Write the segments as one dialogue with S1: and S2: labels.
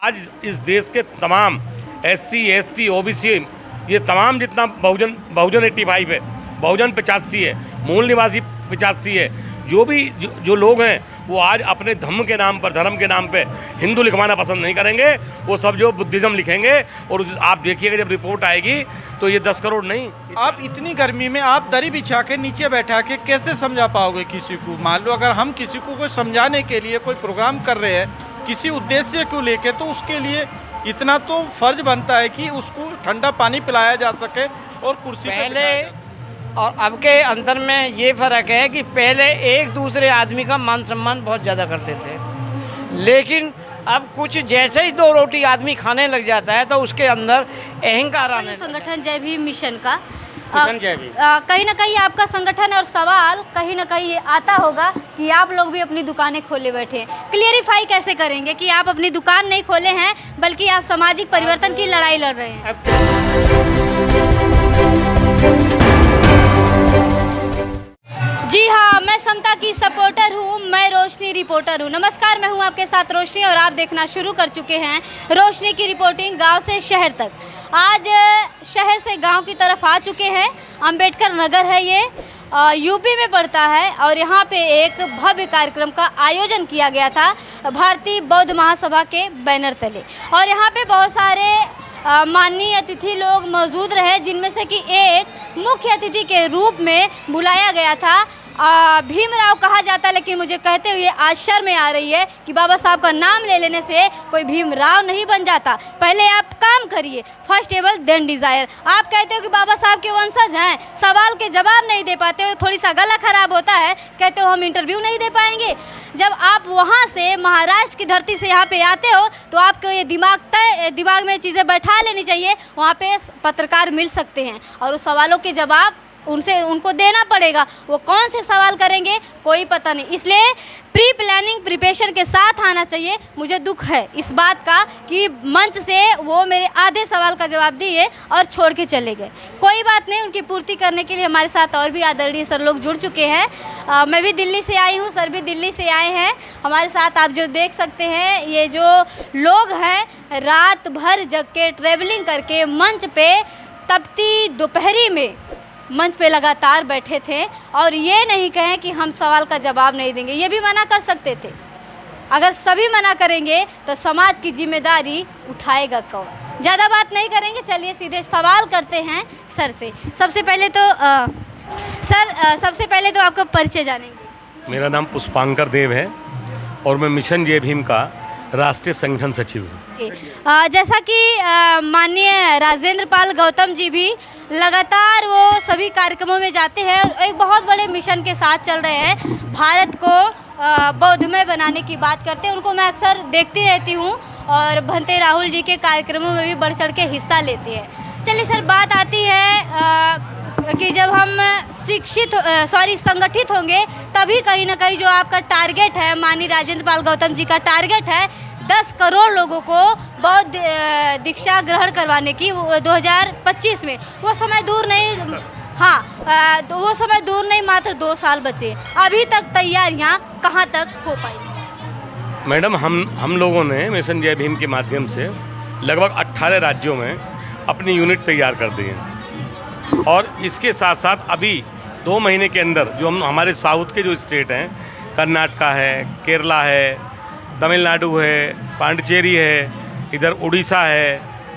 S1: आज इस देश के तमाम SC ST OBC ये तमाम जितना बहुजन 85 है, बहुजन 85 है, मूल निवासी 85 है, जो लोग हैं वो आज अपने धर्म के नाम पे हिंदू लिखवाना पसंद नहीं करेंगे। वो सब जो बुद्धिज़्म लिखेंगे और आप देखिएगा जब रिपोर्ट आएगी तो ये 10 करोड़ नहीं।
S2: आप इतनी गर्मी में आप दरी बिछा के नीचे बैठा के कैसे समझा पाओगे किसी को? मान लो अगर हम किसी को कोई समझाने के लिए कोई प्रोग्राम कर रहे हैं किसी उद्देश्य को लेके, तो उसके लिए इतना तो फर्ज बनता है कि उसको ठंडा पानी पिलाया जा सके और कुर्सी
S3: पहले और अब के अंतर में ये फ़र्क है कि पहले एक दूसरे आदमी का मान सम्मान बहुत ज़्यादा करते थे, लेकिन अब कुछ जैसे ही 2 रोटी आदमी खाने लग जाता है तो उसके अंदर अहंकार आने
S4: संगठन जय भीम मिशन का
S3: कहीं
S4: ना कहीं आपका संगठन और सवाल कहीं ना कहीं आता होगा कि आप लोग भी अपनी दुकानें खोले बैठे हैं। क्लियरिफाई कैसे करेंगे कि आप अपनी दुकान नहीं खोले हैं बल्कि आप सामाजिक परिवर्तन की लड़ाई लड़ रहे हैं? जी हाँ, मैं समता की सपोर्टर हूँ, मैं रोशनी रिपोर्टर हूँ। नमस्कार, मैं हूँ आपके साथ रोशनी और आप देखना शुरू कर चुके हैं रोशनी की रिपोर्टिंग गांव से शहर तक। आज शहर से गांव की तरफ आ चुके हैं। अंबेडकर नगर है ये, यूपी में पड़ता है और यहाँ पे एक भव्य कार्यक्रम का आयोजन किया गया था भारतीय बौद्ध महासभा के बैनर तले, और यहाँ पे बहुत सारे माननीय अतिथि लोग मौजूद रहे, जिनमें से कि एक मुख्य अतिथि के रूप में बुलाया गया था। भीमराव कहा जाता है, लेकिन मुझे कहते हुए आज शर्म आ रही है कि बाबा साहब का नाम ले लेने से कोई भीमराव नहीं बन जाता। पहले आप काम करिए, फर्स्ट एबल देन डिज़ायर। आप कहते हो कि बाबा साहब के वंशज हैं, सवाल के जवाब नहीं दे पाते हो, थोड़ी सा गला खराब होता है, कहते हो हम इंटरव्यू नहीं दे पाएंगे। जब आप वहाँ से महाराष्ट्र की धरती से यहाँ पे आते हो तो आपको ये दिमाग में चीज़ें बैठा लेनी चाहिए। वहाँ पे पत्रकार मिल सकते हैं और उस सवालों के जवाब उनको देना पड़ेगा। वो कौन से सवाल करेंगे कोई पता नहीं, इसलिए प्री प्लानिंग प्रिपरेशन के साथ आना चाहिए। मुझे दुख है इस बात का कि मंच से वो मेरे आधे सवाल का जवाब दिए और छोड़ के चले गए। कोई बात नहीं, उनकी पूर्ति करने के लिए हमारे साथ और भी आदरणीय सर लोग जुड़ चुके हैं। मैं भी दिल्ली से आई हूँ, सर भी दिल्ली से आए हैं। हमारे साथ आप जो देख सकते हैं ये जो लोग हैं रात भर जग के ट्रेवलिंग करके मंच पे तपती दोपहरी में मंच पे लगातार बैठे थे, और ये नहीं कहें कि हम सवाल का जवाब नहीं देंगे, ये भी मना कर सकते थे। अगर सभी मना करेंगे तो समाज की जिम्मेदारी उठाएगा कौन? ज़्यादा बात नहीं करेंगे, चलिए सीधे सवाल करते हैं सर से। सबसे पहले तो आपका परिचय जानेंगे।
S1: मेरा नाम पुष्पांकर देव है और मैं मिशन जय भीम का राष्ट्रीय संगठन सचिव हूँ।
S4: जैसा कि माननीय राजेंद्र पाल गौतम जी भी लगातार वो सभी कार्यक्रमों में जाते हैं और एक बहुत बड़े मिशन के साथ चल रहे हैं, भारत को बौद्धमय बनाने की बात करते हैं। उनको मैं अक्सर देखती रहती हूँ और भंते राहुल जी के कार्यक्रमों में भी बढ़ चढ़ के हिस्सा लेते हैं। चलिए सर, बात आती है कि जब हम संगठित होंगे तभी कहीं ना कहीं जो आपका टारगेट है, माननीय राजेंद्र पाल गौतम जी का टारगेट है 10 करोड़ लोगों को बौद्ध दीक्षा ग्रहण करवाने की 2025 में, वो समय दूर नहीं। हाँ, तो वो समय दूर नहीं, मात्र 2 साल बचे। अभी तक तैयारियां कहां तक हो पाई?
S1: मैडम, हम लोगों ने मिशन जय भीम के माध्यम से लगभग 18 राज्यों में अपनी यूनिट तैयार कर दी है, और इसके साथ साथ अभी 2 महीने के अंदर जो हमारे साउथ के जो स्टेट हैं, कर्नाटका है, केरला है, तमिलनाडु है, पांडिचेरी है, इधर उड़ीसा है,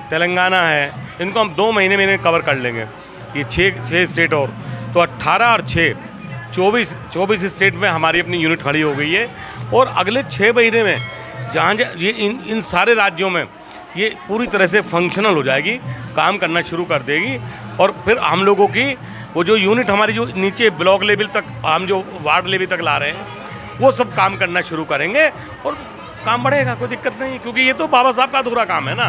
S1: तेलंगाना है, इनको हम 2 महीने में कवर कर लेंगे। ये 6 स्टेट और तो 18 और 6 24 स्टेट में हमारी अपनी यूनिट खड़ी हो गई है, और अगले 6 महीने में जहाँ ये इन सारे राज्यों में ये पूरी तरह से फंक्शनल हो जाएगी, काम करना शुरू कर देगी, और फिर हम लोगों की वो जो यूनिट हमारी जो नीचे ब्लॉक लेवल तक, हम जो वार्ड लेवल तक ला रहे हैं, वो सब काम करना शुरू करेंगे और काम बढ़ेगा, कोई दिक्कत नहीं, क्योंकि ये तो बाबा साहब का अधूरा काम है ना,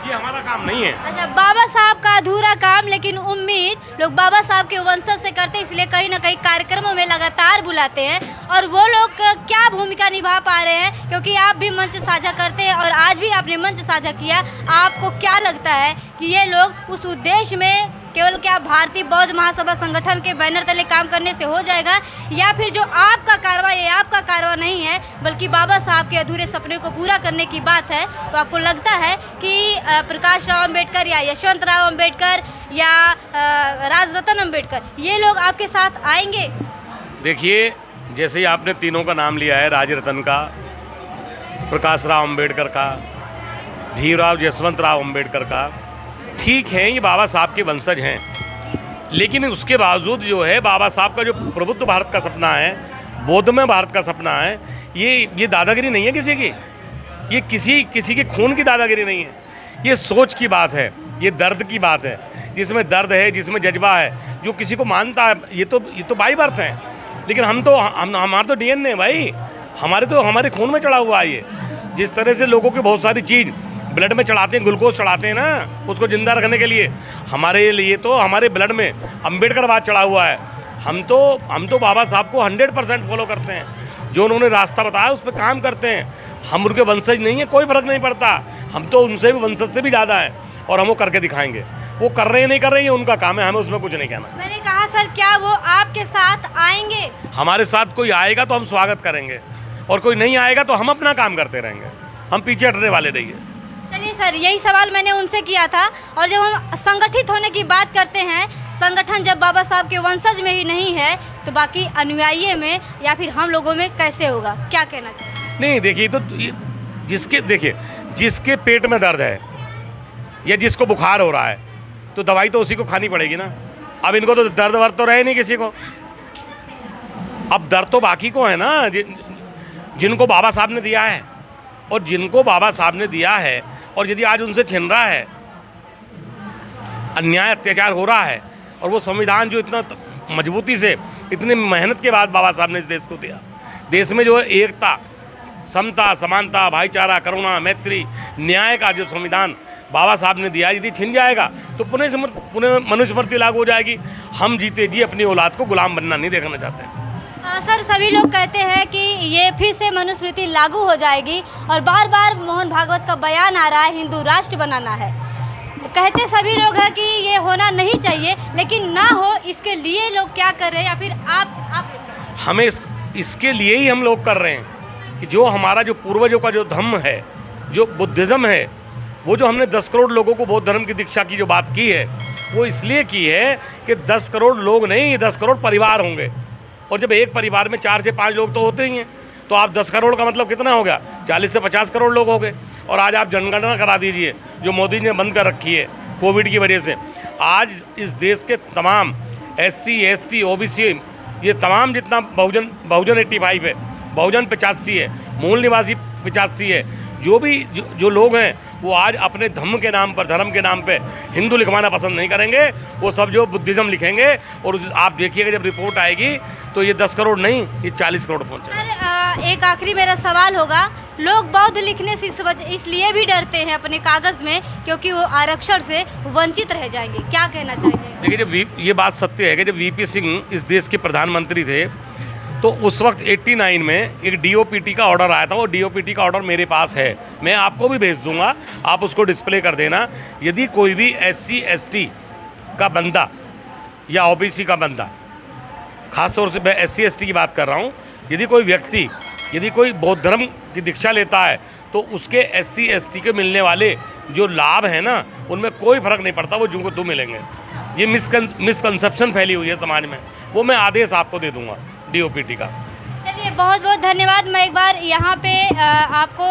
S1: ये हमारा काम नहीं है।
S4: अच्छा, बाबा साहब का अधूरा काम, लेकिन उम्मीद लोग बाबा साहब के वंशज से करते हैं, इसलिए कहीं ना कहीं कार्यक्रमों में लगातार बुलाते हैं। और वो लोग क्या भूमिका निभा पा रहे हैं, क्योंकि आप भी मंच साझा करते हैं और आज भी आपने मंच साझा किया। आपको क्या लगता है कि ये लोग उस उद्देश्य में केवल क्या भारतीय बौद्ध महासभा संगठन के बैनर तले काम करने से हो जाएगा, या फिर जो आपका कारवा ये आपका कारवा नहीं है बल्कि बाबा साहब के अधूरे सपने को पूरा करने की बात है? तो आपको लगता है कि प्रकाश राव अम्बेडकर या यशवंत राव अम्बेडकर या राजरतन अम्बेडकर ये लोग आपके साथ आएंगे?
S1: देखिए, जैसे ही आपने तीनों का नाम लिया है, राजरतन का, प्रकाश राव अम्बेडकर का, भीमराव यशवंत राव अम्बेडकर का, ठीक है, ये बाबा साहब के वंशज हैं, लेकिन उसके बावजूद जो है बाबा साहब का जो प्रबुद्ध भारत का सपना है, बौद्धमय भारत का सपना है, ये दादागिरी नहीं है किसी की, ये किसी के खून की दादागिरी नहीं है, ये सोच की बात है, ये दर्द की बात है, जिसमें दर्द है, जिसमें जज्बा है, जो किसी को मानता है, ये तो बाई बर्थ है, लेकिन हमारा तो डीएनए है भाई, हमारे खून में चढ़ा हुआ है ये। जिस तरह से लोगों की बहुत सारी चीज़ ब्लड में चढ़ाते हैं, ग्लूकोज चढ़ाते हैं ना उसको ज़िंदा रखने के लिए, हमारे लिए तो हमारे ब्लड में अम्बेडकरवाद चढ़ा हुआ है। हम तो बाबा साहब को 100% फॉलो करते हैं, जो उन्होंने रास्ता बताया उस पर काम करते हैं। हम उनके वंशज नहीं है, कोई फ़र्क नहीं पड़ता, हम तो उनसे भी वंशज से भी ज़्यादा है, और हम वो करके दिखाएंगे। वो कर रहे हैं नहीं कर रहे हैं उनका काम है, हमें उसमें कुछ नहीं कहना।
S4: मैंने कहा सर, क्या वो आपके साथ आएंगे?
S1: हमारे साथ कोई आएगा तो हम स्वागत करेंगे, और कोई नहीं आएगा तो हम अपना काम करते रहेंगे, हम पीछे हटने वाले नहीं है।
S4: चलिए सर, यही सवाल मैंने उनसे किया था। और जब हम संगठित होने की बात करते हैं, संगठन जब बाबा साहब के वंशज में ही नहीं है तो बाकी अनुयायी में या फिर हम लोगों में कैसे होगा, क्या कहना चाहिए? नहीं,
S1: देखिए, जिसके पेट में दर्द है या जिसको बुखार हो रहा है तो दवाई तो उसी को खानी पड़ेगी ना। अब इनको तो दर्द वर्द तो रहे नहीं किसी को, अब दर्द तो बाकी को है ना, जिनको बाबा साहब ने दिया है, और जिनको बाबा साहब ने दिया है, और यदि आज उनसे छिन रहा है, अन्याय अत्याचार हो रहा है, और वो संविधान जो इतना मजबूती से इतनी मेहनत के बाद बाबा साहब ने इस देश को दिया, देश में जो है एकता, समता, समानता, भाईचारा, करुणा, मैत्री, न्याय का जो संविधान बाबा साहब ने दिया, यदि छिन जाएगा तो पुनः मनुस्मृति लागू हो जाएगी। हम जीते जी अपनी औलाद को गुलाम बनना नहीं देखना चाहते हैं।
S4: सर, सभी लोग कहते हैं कि ये फिर से मनुस्मृति लागू हो जाएगी, और बार बार मोहन भागवत का बयान आ रहा है हिंदू राष्ट्र बनाना है। कहते सभी लोग हैं कि ये होना नहीं चाहिए, लेकिन ना हो इसके लिए लोग क्या कर रहे हैं, या फिर आप
S1: हमें इसके लिए ही हम लोग कर रहे हैं कि जो हमारा जो पूर्वजों का जो धम्म है, जो बुद्धिज़्म है, वो जो हमने 10 करोड़ लोगों को बौद्ध धर्म की दीक्षा की जो बात की है, वो इसलिए की है कि 10 करोड़ लोग नहीं, 10 करोड़ परिवार होंगे, और जब एक परिवार में 4 से 5 लोग तो होते ही हैं, तो आप 10 करोड़ का मतलब कितना हो गया, 40 से 50 करोड़ लोग हो गए। और आज आप जनगणना करा दीजिए जो मोदी ने बंद कर रखी है कोविड की वजह से, आज इस देश के तमाम SC ST OBC, ये तमाम जितना बहुजन 85 है, बहुजन 85 है, मूल निवासी 85 है, जो लोग हैं वो आज अपने धर्म के नाम पे हिंदू लिखवाना पसंद नहीं करेंगे, वो सब जो बुद्धिज़्म लिखेंगे, और आप देखिएगा जब रिपोर्ट आएगी तो ये 10 करोड़ नहीं, ये 40 करोड़ पहुँचेगा।
S4: एक आखिरी मेरा सवाल होगा, लोग बौद्ध लिखने से इसलिए भी डरते हैं अपने कागज़ में क्योंकि वो आरक्षण से वंचित रह जाएंगे, क्या कहना चाहिए?
S1: देखिए, जब ये बात सत्य है कि जब VP सिंह इस देश के प्रधानमंत्री थे तो उस वक्त 89 में एक DOPT का ऑर्डर आया था, वो DOPT का ऑर्डर मेरे पास है, मैं आपको भी भेज दूंगा, आप उसको डिस्प्ले कर देना। यदि कोई भी SC ST का बंदा या OBC का बंदा, खासतौर से मैं SC ST की बात कर रहा हूँ, यदि कोई व्यक्ति यदि कोई बौद्ध धर्म की दीक्षा लेता है तो उसके SC ST के मिलने वाले जो लाभ हैं ना, उनमें कोई फ़र्क नहीं पड़ता, वो जिनको तो मिलेंगे। ये मिसकंसेप्शन फैली हुई है समाज में, वो मैं आदेश आपको दे दूंगा DOPT का।
S4: चलिए, बहुत बहुत धन्यवाद। मैं एक बार यहाँ पे आपको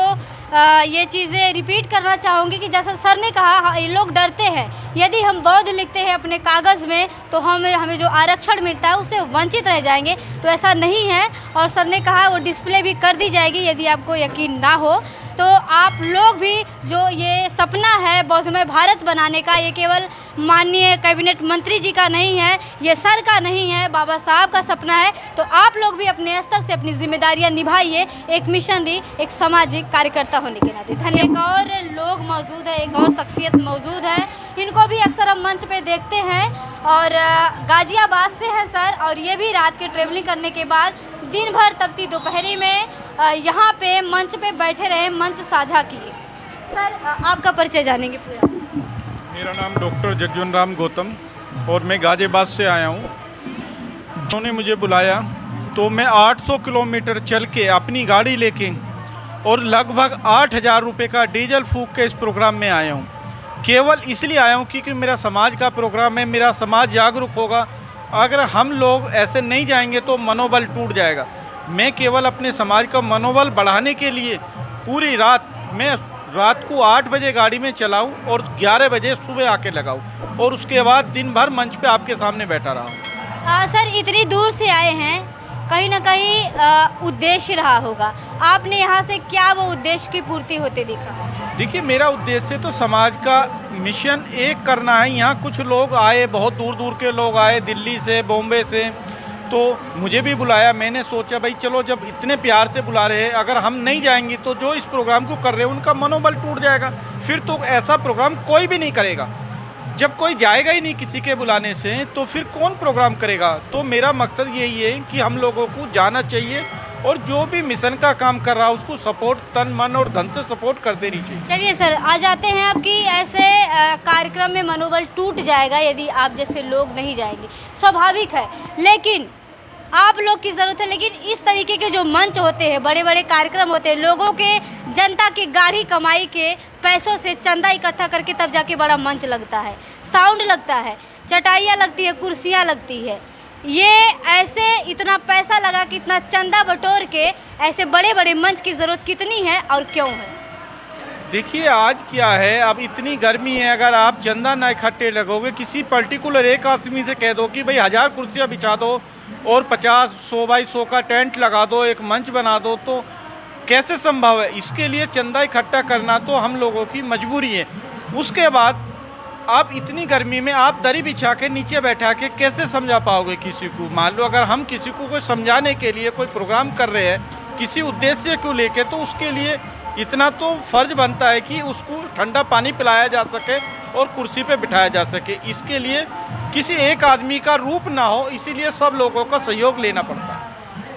S4: ये चीज़ें रिपीट करना चाहूँगी कि जैसा सर ने कहा, ये लोग डरते हैं यदि हम बौद्ध लिखते हैं अपने कागज़ में तो हमें जो आरक्षण मिलता है उससे वंचित रह जाएंगे, तो ऐसा नहीं है। और सर ने कहा वो डिस्प्ले भी कर दी जाएगी, यदि आपको यकीन ना हो तो आप लोग भी, जो ये सपना है बौद्धमय भारत बनाने का, ये केवल माननीय कैबिनेट मंत्री जी का नहीं है, ये सर का नहीं है, बाबा साहब का सपना है। तो आप लोग भी अपने स्तर से अपनी जिम्मेदारियां निभाइए, एक मिशनरी, एक सामाजिक कार्यकर्ता होने के नाते। धन्यवाद। एक और लोग मौजूद है, एक और शख्सियत मौजूद है, इनको भी अक्सर हम मंच पे देखते हैं, और गाजियाबाद से हैं सर, और ये भी रात के ट्रेवलिंग करने के बाद दिन भर तपती दोपहरी में यहाँ पे मंच पे बैठे रहे, मंच साझा किए। सर, आपका परिचय जानेंगे पूरा।
S2: मेरा नाम डॉक्टर जगजीवन राम गौतम, और मैं गाजियाबाद से आया हूँ। उन्होंने मुझे बुलाया तो मैं 800 किलोमीटर चल के अपनी गाड़ी लेके और लगभग 8,000 रुपये का डीजल फूक के इस प्रोग्राम में आया हूँ। केवल इसलिए आया हूँ क्योंकि मेरा समाज का प्रोग्राम है, मेरा समाज जागरूक होगा। अगर हम लोग ऐसे नहीं जाएंगे तो मनोबल टूट जाएगा। मैं केवल अपने समाज का मनोबल बढ़ाने के लिए पूरी रात मैं रात को 8 बजे गाड़ी में चलाऊं और 11 बजे सुबह आके लगाऊं और उसके बाद दिन भर मंच पे आपके सामने बैठा रहा।
S4: सर इतनी दूर से आए हैं, कहीं ना कहीं उद्देश्य रहा होगा। आपने यहाँ से क्या वो उद्देश्य की पूर्ति होते देखा?
S2: देखिए, मेरा उद्देश्य तो समाज का मिशन एक करना है। यहाँ कुछ लोग आए, बहुत दूर दूर के लोग आए, दिल्ली से, बॉम्बे से, तो मुझे भी बुलाया। मैंने सोचा भाई चलो, जब इतने प्यार से बुला रहे हैं, अगर हम नहीं जाएंगे तो जो इस प्रोग्राम को कर रहे हैं उनका मनोबल टूट जाएगा। फिर तो ऐसा प्रोग्राम कोई भी नहीं करेगा। जब कोई जाएगा ही नहीं किसी के बुलाने से तो फिर कौन प्रोग्राम करेगा? तो मेरा मकसद यही है कि हम लोगों को जाना चाहिए और जो भी मिशन का काम कर रहा है उसको सपोर्ट, तन मन और धन से सपोर्ट कर देनी चाहिए।
S4: चलिए सर, आ जाते हैं आपकी ऐसे कार्यक्रम में मनोबल टूट जाएगा यदि आप जैसे लोग नहीं जाएंगे, स्वाभाविक है। लेकिन आप लोग की ज़रूरत है। लेकिन इस तरीके के जो मंच होते हैं, बड़े बड़े कार्यक्रम होते हैं, लोगों के, जनता की गाढ़ी कमाई के पैसों से चंदा इकट्ठा करके तब जाके बड़ा मंच लगता है, साउंड लगता है, चटाइयाँ लगती है, कुर्सियाँ लगती है। ये ऐसे इतना पैसा लगा कि इतना चंदा बटोर के ऐसे बड़े बड़े मंच की ज़रूरत कितनी है और क्यों है?
S2: देखिए, आज क्या है, अब इतनी गर्मी है, अगर आप चंदा ना इकट्ठे लगोगे, किसी पर्टिकुलर एक आदमी से कह दो कि भाई 1000 कुर्सियाँ बिछा दो और 50-100 बाई 100 का टेंट लगा दो, एक मंच बना दो, तो कैसे संभव है? इसके लिए चंदा इकट्ठा करना तो हम लोगों की मजबूरी है। उसके बाद आप इतनी गर्मी में आप दरी बिछा के नीचे बैठा के कैसे समझा पाओगे किसी को? मान लो अगर हम किसी को कोई समझाने के लिए कोई प्रोग्राम कर रहे हैं किसी उद्देश्य को लेके, तो उसके लिए इतना तो फ़र्ज बनता है कि उसको ठंडा पानी पिलाया जा सके और कुर्सी पे बिठाया जा सके। इसके लिए किसी एक आदमी का रूप ना हो, इसीलिए सब लोगों का सहयोग लेना पड़ता है।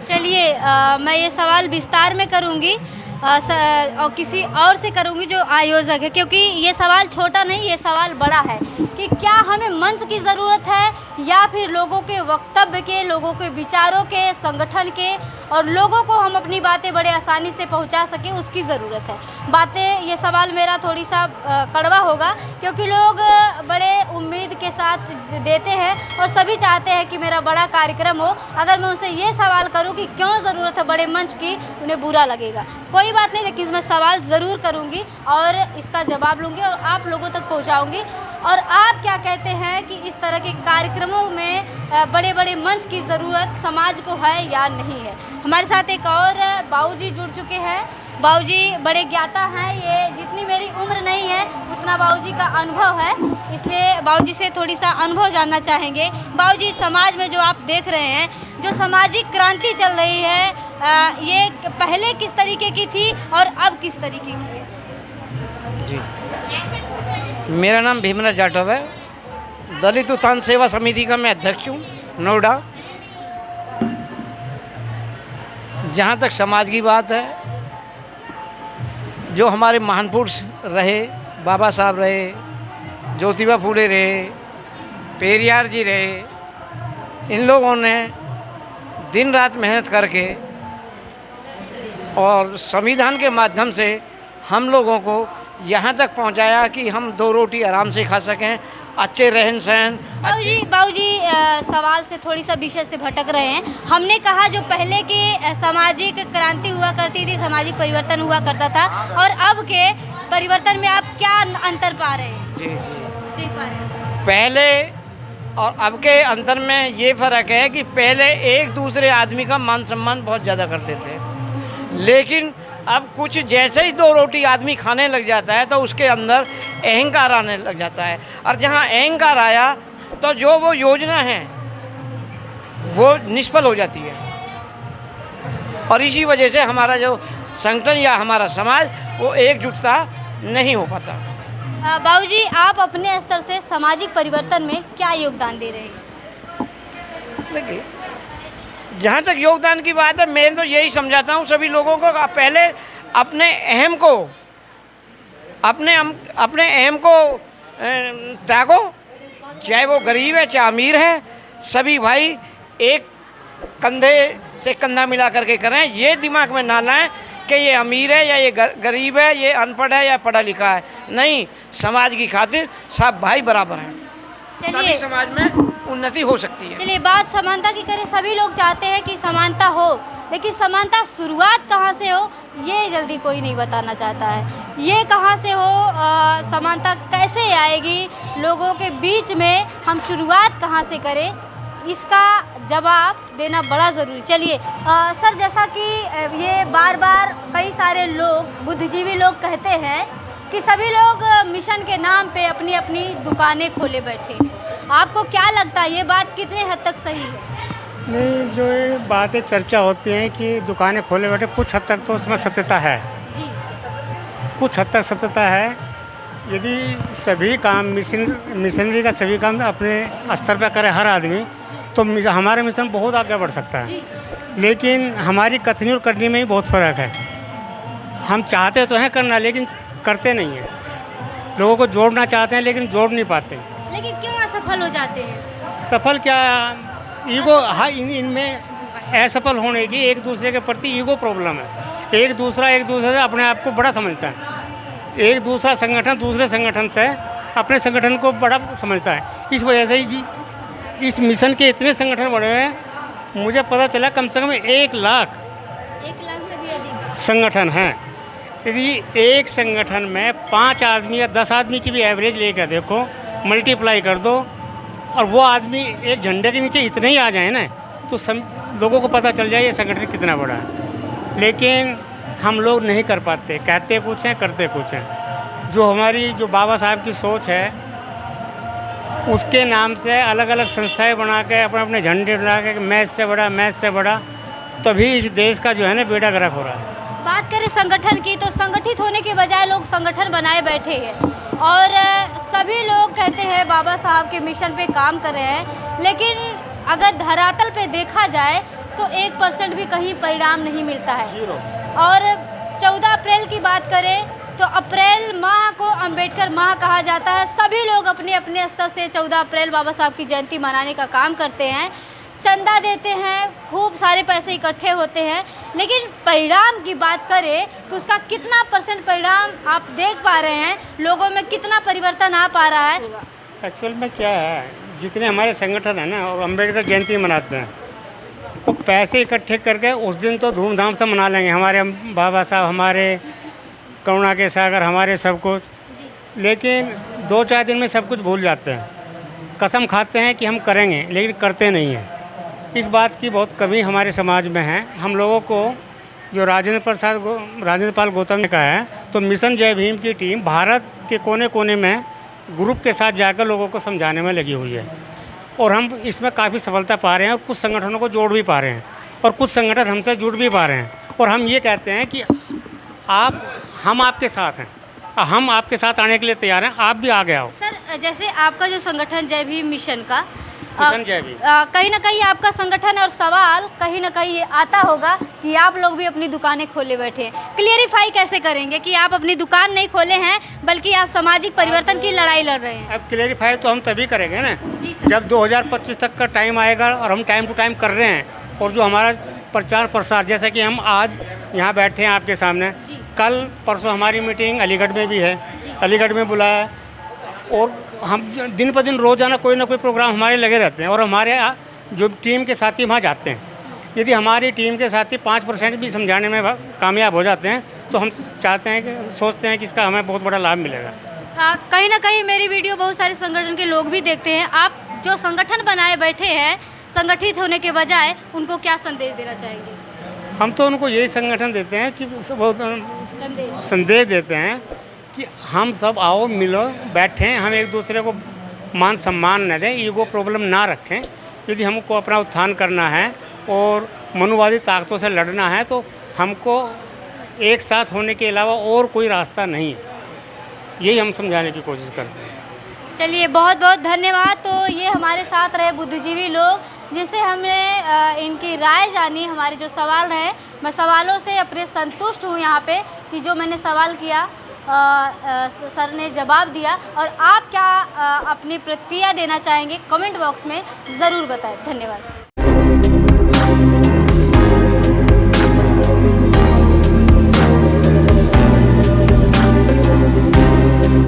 S4: चलिए, मैं ये सवाल विस्तार में करूँगी और किसी और से करूँगी जो आयोजक है, क्योंकि ये सवाल छोटा नहीं, ये सवाल बड़ा है कि क्या हमें मंच की ज़रूरत है या फिर लोगों के वक्तव्य के, लोगों के विचारों के, संगठन के, और लोगों को हम अपनी बातें बड़े आसानी से पहुंचा सकें, उसकी ज़रूरत है। बातें, ये सवाल मेरा थोड़ी सा कड़वा होगा क्योंकि लोग बड़े उम्मीद के साथ देते हैं और सभी चाहते हैं कि मेरा बड़ा कार्यक्रम हो। अगर मैं उनसे ये सवाल करूं कि क्यों ज़रूरत है बड़े मंच की, उन्हें बुरा लगेगा। कोई बात नहीं, लेकिन मैं सवाल ज़रूर करूंगी और इसका जवाब लूँगी और आप लोगों तक पहुँचाऊँगी। और आप क्या कहते हैं कि इस तरह के कार्यक्रमों में बड़े बड़े मंच की ज़रूरत समाज को है या नहीं है? हमारे साथ एक और बाबूजी जुड़ चुके हैं। बाबूजी बड़े ज्ञाता हैं, ये जितनी मेरी उम्र नहीं है उतना बाबूजी का अनुभव है, इसलिए बाबूजी से थोड़ी सा अनुभव जानना चाहेंगे। बाबूजी, समाज में जो आप देख रहे हैं, जो सामाजिक क्रांति चल रही है, ये पहले किस तरीके की थी और अब किस तरीके की है?
S3: जी, मेरा नाम भीमराज जाटव है। दलित उत्थान सेवा समिति का मैं अध्यक्ष हूँ, नोएडा। जहाँ तक समाज की बात है, जो हमारे महान पुरुष रहे, बाबा साहब रहे, ज्योतिबा फूले रहे, पेरियार जी रहे, इन लोगों ने दिन रात मेहनत करके और संविधान के माध्यम से हम लोगों को यहाँ तक पहुँचाया कि हम 2 रोटी आराम से खा सकें, अच्छे रहन सहन।
S4: बाबूजी, सवाल से थोड़ी सा विषय से भटक रहे हैं। हमने कहा जो पहले की सामाजिक क्रांति हुआ करती थी, सामाजिक परिवर्तन हुआ करता था, और अब के परिवर्तन में आप क्या अंतर पा रहे हैं?
S3: जी,
S4: देख पा रहे हैं?
S3: पहले और अब के अंतर में ये फ़र्क है कि पहले एक दूसरे आदमी का मान सम्मान बहुत ज़्यादा करते थे, लेकिन अब कुछ जैसे ही 2 रोटी आदमी खाने लग जाता है तो उसके अंदर अहंकार आने लग जाता है, और जहाँ अहंकार आया तो जो वो योजना है वो निष्फल हो जाती है, और इसी वजह से हमारा जो संगठन या हमारा समाज वो एकजुटता नहीं हो पाता।
S4: बाबूजी, आप अपने स्तर से सामाजिक परिवर्तन में क्या योगदान दे रहे हैं?
S3: देखिए, जहाँ तक योगदान की बात है, मैं तो यही समझाता हूँ सभी लोगों को, आप पहले अपने अहम को त्यागो, चाहे वो गरीब है चाहे अमीर है, सभी भाई एक कंधे से कंधा मिला करके करें। ये दिमाग में ना लाएं कि ये अमीर है या ये गरीब है, ये अनपढ़ है या पढ़ा लिखा है। नहीं, समाज की खातिर सब भाई बराबर हैं, तभी समाज में उन्नति हो सकती है।
S4: चलिए बात समानता की करें। सभी लोग चाहते हैं कि समानता हो, लेकिन समानता शुरुआत कहाँ से हो ये जल्दी कोई नहीं बताना चाहता है। ये कहाँ से हो, समानता कैसे आएगी लोगों के बीच में, हम शुरुआत कहाँ से करें, इसका जवाब देना बड़ा ज़रूरी। चलिए सर, जैसा कि ये बार बार कई सारे लोग, बुद्धिजीवी लोग कहते हैं कि सभी लोग मिशन के नाम पे अपनी अपनी दुकानें खोले बैठे हैं, आपको क्या लगता है ये बात कितने हद तक सही है?
S5: नहीं, जो ये बातें चर्चा होती हैं कि दुकानें खोले बैठे, कुछ हद तक तो उसमें सत्यता है
S4: जी।
S5: कुछ हद तक सत्यता है। यदि सभी काम मिशनरी का सभी काम अपने स्तर पर करे हर आदमी, तो हमारा मिशन बहुत आगे बढ़ सकता है। लेकिन हमारी कथनी और करनी में ही बहुत फ़र्क है। हम चाहते तो हैं करना, लेकिन करते नहीं हैं। लोगों को जोड़ना चाहते हैं लेकिन जोड़ नहीं पाते।
S4: लेकिन क्यों असफल हो जाते हैं?
S5: सफल क्या, ईगो, हाँ, इनमें असफल होने की एक दूसरे के प्रति ईगो प्रॉब्लम है। एक दूसरे से अपने आप को बड़ा समझता है। एक दूसरा संगठन दूसरे संगठन से अपने संगठन को बड़ा समझता है। इस वजह से ही जी इस मिशन के इतने संगठन बने हुए हैं। मुझे पता चला कम से कम 1 लाख
S4: से भी अधिक
S5: संगठन हैं। यदि एक संगठन में 5 आदमी या 10 आदमी की भी एवरेज लेकर देखो, मल्टीप्लाई कर दो, और वो आदमी एक झंडे के नीचे इतने ही आ जाए ना, तो लोगों को पता चल जाए ये संगठन कितना बड़ा है। लेकिन हम लोग नहीं कर पाते, कहते कुछ हैं करते कुछ हैं। जो हमारी जो बाबा साहब की सोच है, उसके नाम से अलग अलग संस्थाएं बना के अपने अपने झंडे बना के मैच से बड़ा, तभी इस देश का जो है ना बेड़ा गर्क हो रहा है।
S4: बात करें संगठन की, तो संगठित होने के बजाय लोग संगठन बनाए बैठे हैं और सभी लोग कहते हैं बाबा साहब के मिशन पे काम कर रहे हैं, लेकिन अगर धरातल पे देखा जाए तो 1% भी कहीं परिणाम नहीं मिलता है। और 14 अप्रैल की बात करें तो अप्रैल माह को अंबेडकर माह कहा जाता है। सभी लोग अपने अपने स्तर से 14 अप्रैल बाबा साहब की जयंती मनाने का काम करते हैं, चंदा देते हैं, खूब सारे पैसे इकट्ठे होते हैं। लेकिन परिणाम की बात करें कि उसका कितना % परिणाम आप देख पा रहे हैं, लोगों में कितना परिवर्तन आ पा रहा है?
S5: एक्चुअल में क्या है, जितने हमारे संगठन हैं ना और अम्बेडकर जयंती मनाते हैं, वो पैसे इकट्ठे करके उस दिन तो धूमधाम से मना लेंगे, हमारे बाबा साहब, हमारे करुणा के सागर, हमारे सब कुछ। लेकिन 2-4 दिन में सब कुछ भूल जाते हैं। कसम खाते हैं कि हम करेंगे, लेकिन करते नहीं हैं। इस बात की बहुत कमी हमारे समाज में है। हम लोगों को जो राजेंद्र पाल गौतम ने कहा है, तो मिशन जय भीम की टीम भारत के कोने कोने में ग्रुप के साथ जाकर लोगों को समझाने में लगी हुई है, और हम इसमें काफ़ी सफलता पा रहे हैं, और कुछ संगठनों को जोड़ भी पा रहे हैं, और कुछ संगठन हमसे जुड़ भी पा रहे हैं। और हम ये कहते हैं कि हम आपके साथ हैं, हम आपके साथ आने के लिए तैयार हैं, आप भी आगे आओ।
S4: सर, जैसे आपका जो संगठन जय भीम मिशन का
S5: मिशन जय भीम,
S4: कहीं ना कहीं आपका संगठन है, और सवाल कहीं ना कहीं ये आता होगा कि आप लोग भी अपनी दुकानें खोले बैठे हैं। क्लियरिफाई कैसे करेंगे कि आप अपनी दुकान नहीं खोले हैं, बल्कि आप सामाजिक परिवर्तन की लड़ाई लड़ रहे हैं?
S5: अब क्लियरिफाई तो हम तभी करेंगे ना
S4: जी सर।
S5: जब 2025 तक का टाइम आएगा, और हम टाइम टू टाइम कर रहे हैं। और जो हमारा प्रचार प्रसार, जैसे कि हम आज यहाँ बैठे हैं आपके सामने, कल परसों हमारी मीटिंग अलीगढ़ में भी है, अलीगढ़ में बुलाया, और हम दिन पर दिन रोज़ाना कोई ना कोई प्रोग्राम हमारे लगे रहते हैं, और हमारे जो टीम के साथी वहाँ जाते हैं। यदि हमारी टीम के साथी 5% भी समझाने में कामयाब हो जाते हैं, तो हम चाहते हैं कि सोचते हैं कि इसका हमें बहुत बड़ा लाभ मिलेगा।
S4: कहीं ना कहीं मेरी वीडियो बहुत सारे संगठन के लोग भी देखते हैं। आप जो संगठन बनाए बैठे हैं, संगठित होने के बजाय उनको क्या संदेश देना चाहेंगे?
S5: हम तो उनको यही संगठन देते हैं कि संदेश देते हैं कि हम सब आओ, मिलो, बैठें, हम एक दूसरे को मान सम्मान न दें, ईगो प्रॉब्लम ना रखें। यदि हमको अपना उत्थान करना है और मनुवादी ताकतों से लड़ना है, तो हमको एक साथ होने के अलावा और कोई रास्ता नहीं है। यही हम समझाने की कोशिश करते हैं।
S4: चलिए, बहुत बहुत धन्यवाद। तो ये हमारे साथ रहे बुद्धिजीवी लोग, जिससे हमने इनकी राय जानी। हमारे जो सवाल रहे, मैं सवालों से अपने संतुष्ट हूँ यहाँ पे, कि जो मैंने सवाल किया सर ने जवाब दिया। और आप क्या अपनी प्रतिक्रिया देना चाहेंगे कमेंट बॉक्स में ज़रूर बताएं। धन्यवाद।